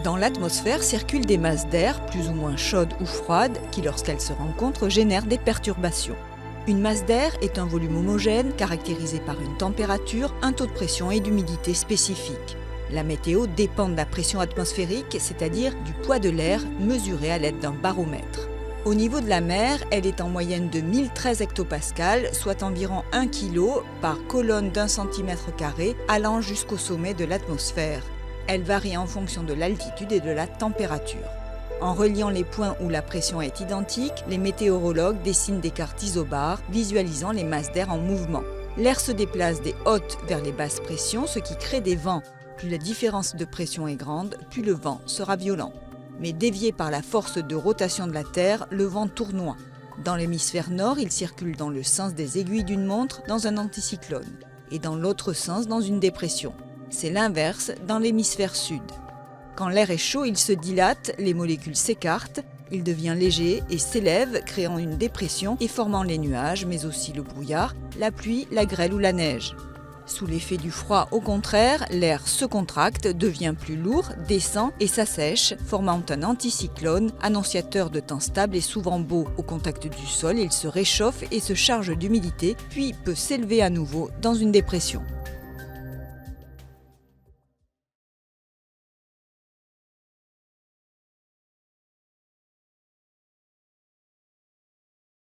Dans l'atmosphère circulent des masses d'air, plus ou moins chaudes ou froides, qui lorsqu'elles se rencontrent génèrent des perturbations. Une masse d'air est un volume homogène caractérisé par une température, un taux de pression et d'humidité spécifiques. La météo dépend de la pression atmosphérique, c'est-à-dire du poids de l'air mesuré à l'aide d'un baromètre. Au niveau de la mer, elle est en moyenne de 1013 hectopascales, soit environ 1 kg par colonne d'1 cm², allant jusqu'au sommet de l'atmosphère. Elle varie en fonction de l'altitude et de la température. En reliant les points où la pression est identique, les météorologues dessinent des cartes isobars visualisant les masses d'air en mouvement. L'air se déplace des hautes vers les basses pressions, ce qui crée des vents. Plus la différence de pression est grande, plus le vent sera violent. Mais dévié par la force de rotation de la Terre, le vent tournoie. Dans l'hémisphère nord, il circule dans le sens des aiguilles d'une montre dans un anticyclone, et dans l'autre sens dans une dépression. C'est l'inverse dans l'hémisphère sud. Quand l'air est chaud, il se dilate, les molécules s'écartent, il devient léger et s'élève, créant une dépression et formant les nuages, mais aussi le brouillard, la pluie, la grêle ou la neige. Sous l'effet du froid, au contraire, l'air se contracte, devient plus lourd, descend et s'assèche, formant un anticyclone, annonciateur de temps stable et souvent beau. Au contact du sol, il se réchauffe et se charge d'humidité, puis peut s'élever à nouveau dans une dépression.